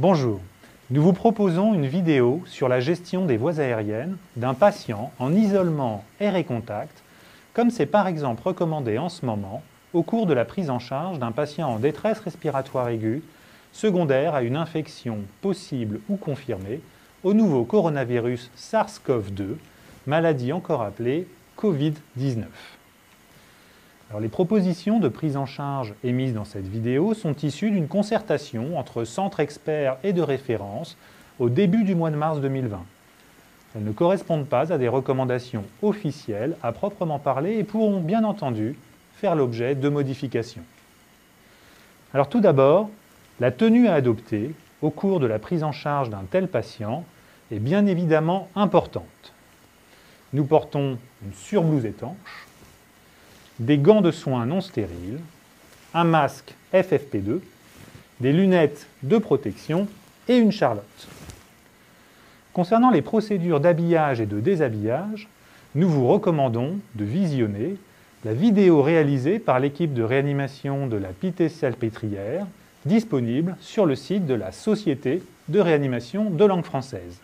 Bonjour, nous vous proposons une vidéo sur la gestion des voies aériennes d'un patient en isolement air et contact, comme c'est par exemple recommandé en ce moment au cours de la prise en charge d'un patient en détresse respiratoire aiguë, secondaire à une infection possible ou confirmée au nouveau coronavirus SARS-CoV-2, maladie encore appelée Covid-19. Alors, les propositions de prise en charge émises dans cette vidéo sont issues d'une concertation entre centres experts et de référence au début du mois de mars 2020. Elles ne correspondent pas à des recommandations officielles à proprement parler et pourront bien entendu faire l'objet de modifications. Alors tout d'abord, la tenue à adopter au cours de la prise en charge d'un tel patient est bien évidemment importante. Nous portons une surblouse étanche, des gants de soins non stériles, un masque FFP2, des lunettes de protection et une charlotte. Concernant les procédures d'habillage et de déshabillage, nous vous recommandons de visionner la vidéo réalisée par l'équipe de réanimation de la Pitié-Salpêtrière, disponible sur le site de la Société de réanimation de langue française.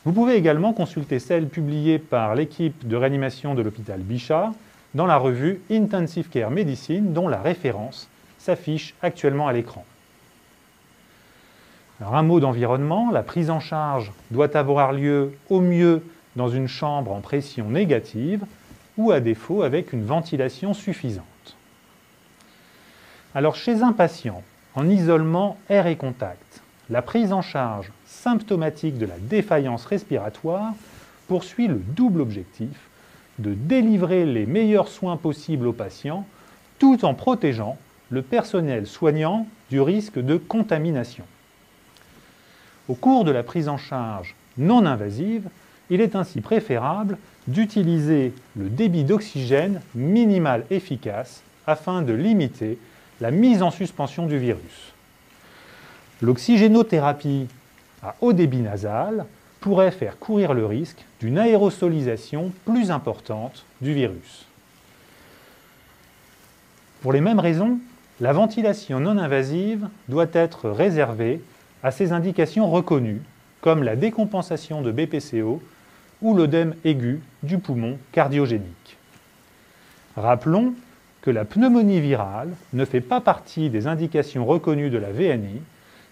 Vous pouvez également consulter celle publiée par l'équipe de réanimation de l'hôpital Bichat dans la revue Intensive Care Medicine, dont la référence s'affiche actuellement à l'écran. Alors, un mot d'environnement, la prise en charge doit avoir lieu au mieux dans une chambre en pression négative ou à défaut avec une ventilation suffisante. Alors chez un patient en isolement air et contact, la prise en charge symptomatique de la défaillance respiratoire poursuit le double objectif de délivrer les meilleurs soins possibles aux patients tout en protégeant le personnel soignant du risque de contamination. Au cours de la prise en charge non invasive, il est ainsi préférable d'utiliser le débit d'oxygène minimal efficace afin de limiter la mise en suspension du virus. L'oxygénothérapie à haut débit nasal pourrait faire courir le risque d'une aérosolisation plus importante du virus. Pour les mêmes raisons, la ventilation non invasive doit être réservée à ces indications reconnues, comme la décompensation de BPCO ou l'œdème aigu du poumon cardiogénique. Rappelons que la pneumonie virale ne fait pas partie des indications reconnues de la VNI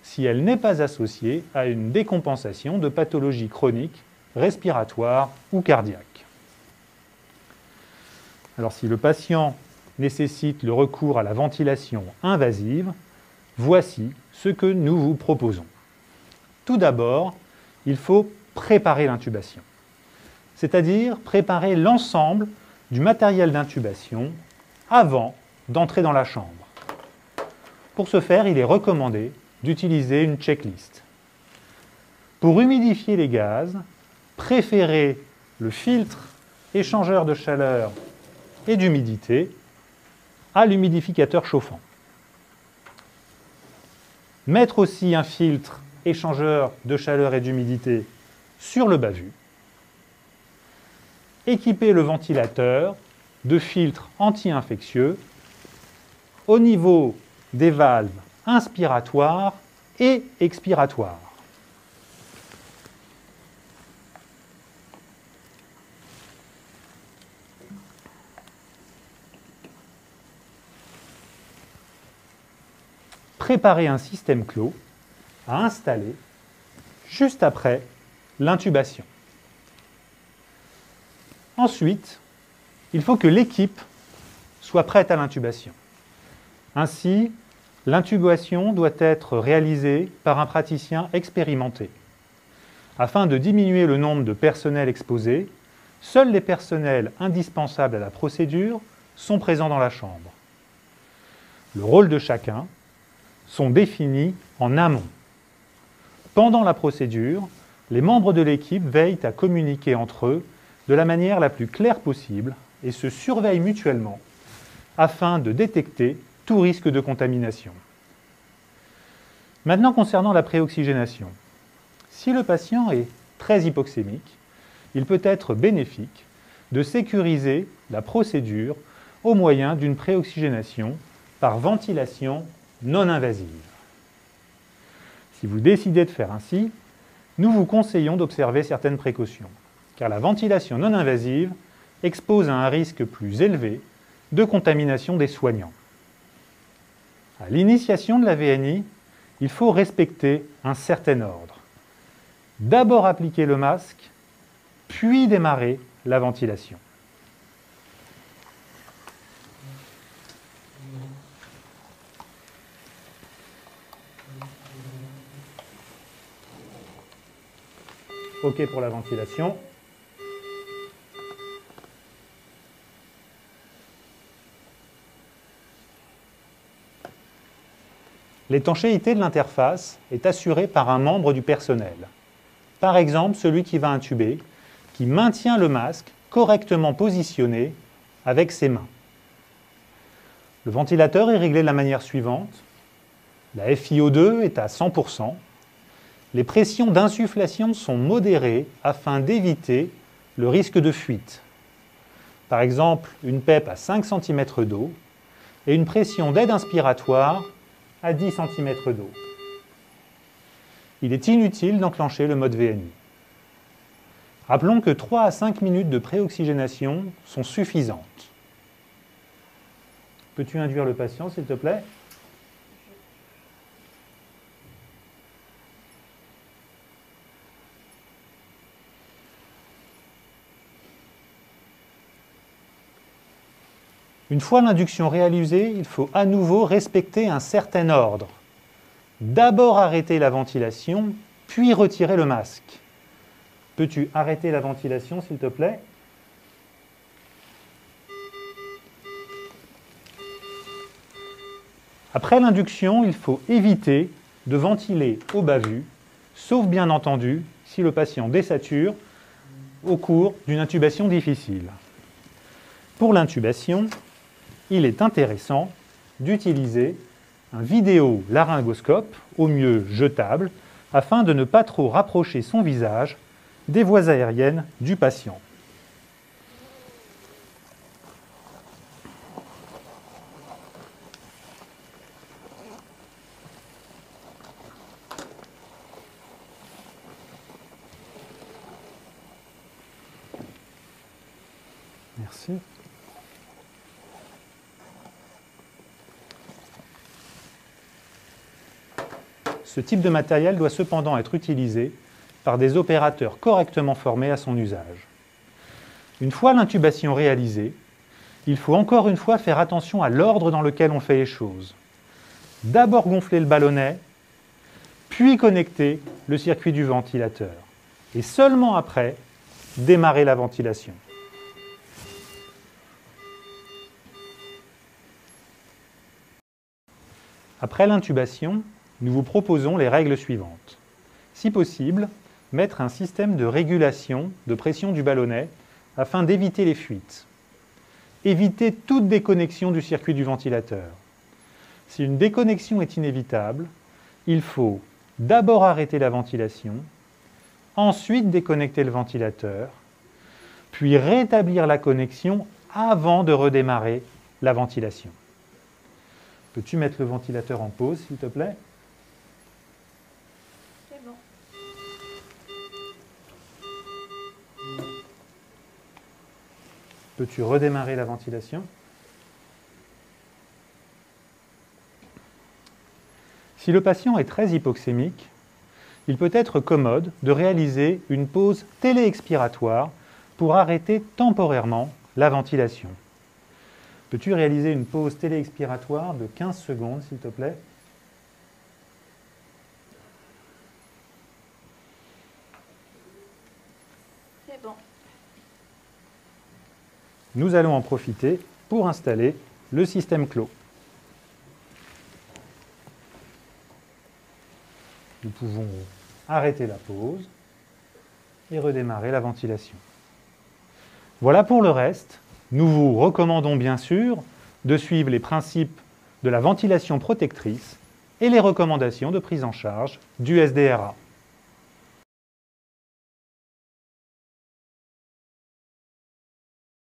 si elle n'est pas associée à une décompensation de pathologies chroniques, respiratoires ou cardiaques. Alors si le patient nécessite le recours à la ventilation invasive, voici ce que nous vous proposons. Tout d'abord, il faut préparer l'intubation, c'est-à-dire préparer l'ensemble du matériel d'intubation avant d'entrer dans la chambre. Pour ce faire, il est recommandé d'utiliser une checklist. Pour humidifier les gaz, préférez le filtre échangeur de chaleur et d'humidité à l'humidificateur chauffant. Mettre aussi un filtre échangeur de chaleur et d'humidité sur le bas-vu. Équiper le ventilateur de filtres anti-infectieux au niveau des valves inspiratoires et expiratoires. Préparer un système clos à installer juste après l'intubation. Ensuite, il faut que l'équipe soit prête à l'intubation. Ainsi, l'intubation doit être réalisée par un praticien expérimenté. Afin de diminuer le nombre de personnels exposés, seuls les personnels indispensables à la procédure sont présents dans la chambre. Le rôle de chacun sont définis en amont. Pendant la procédure, les membres de l'équipe veillent à communiquer entre eux de la manière la plus claire possible et se surveillent mutuellement afin de détecter tout risque de contamination. Maintenant, concernant la préoxygénation, si le patient est très hypoxémique, il peut être bénéfique de sécuriser la procédure au moyen d'une préoxygénation par ventilation non invasive. Si vous décidez de faire ainsi, nous vous conseillons d'observer certaines précautions, car la ventilation non invasive expose à un risque plus élevé de contamination des soignants. À l'initiation de la VNI, il faut respecter un certain ordre. D'abord appliquer le masque, puis démarrer la ventilation. OK pour la ventilation. L'étanchéité de l'interface est assurée par un membre du personnel. Par exemple, celui qui va intuber, qui maintient le masque correctement positionné avec ses mains. Le ventilateur est réglé de la manière suivante. La FiO2 est à 100%. Les pressions d'insufflation sont modérées afin d'éviter le risque de fuite. Par exemple, une PEP à 5 cm d'eau et une pression d'aide inspiratoire à 10 cm d'eau. Il est inutile d'enclencher le mode VNI. Rappelons que 3 à 5 minutes de préoxygénation sont suffisantes. Peux-tu induire le patient, s'il te plaît ? Une fois l'induction réalisée, il faut à nouveau respecter un certain ordre. D'abord arrêter la ventilation, puis retirer le masque. Peux-tu arrêter la ventilation, s'il te plaît ? Après l'induction, il faut éviter de ventiler au bas-vu, sauf bien entendu si le patient désature au cours d'une intubation difficile. Pour l'intubation, il est intéressant d'utiliser un vidéo-laryngoscope, au mieux jetable, afin de ne pas trop rapprocher son visage des voies aériennes du patient. Merci. Ce type de matériel doit cependant être utilisé par des opérateurs correctement formés à son usage. Une fois l'intubation réalisée, il faut encore une fois faire attention à l'ordre dans lequel on fait les choses. D'abord gonfler le ballonnet, puis connecter le circuit du ventilateur. Et seulement après, démarrer la ventilation. Après l'intubation, nous vous proposons les règles suivantes. Si possible, mettre un système de régulation de pression du ballonnet afin d'éviter les fuites. Éviter toute déconnexion du circuit du ventilateur. Si une déconnexion est inévitable, il faut d'abord arrêter la ventilation, ensuite déconnecter le ventilateur, puis rétablir la connexion avant de redémarrer la ventilation. Peux-tu mettre le ventilateur en pause, s'il te plaît ? C'est bon. Peux-tu redémarrer la ventilation ? Si le patient est très hypoxémique, il peut être commode de réaliser une pause téléexpiratoire pour arrêter temporairement la ventilation. Peux-tu réaliser une pause téléexpiratoire de 15 secondes, s'il te plaît ? C'est bon. Nous allons en profiter pour installer le système clos. Nous pouvons arrêter la pause et redémarrer la ventilation. Voilà pour le reste. Nous vous recommandons bien sûr de suivre les principes de la ventilation protectrice et les recommandations de prise en charge du SDRA.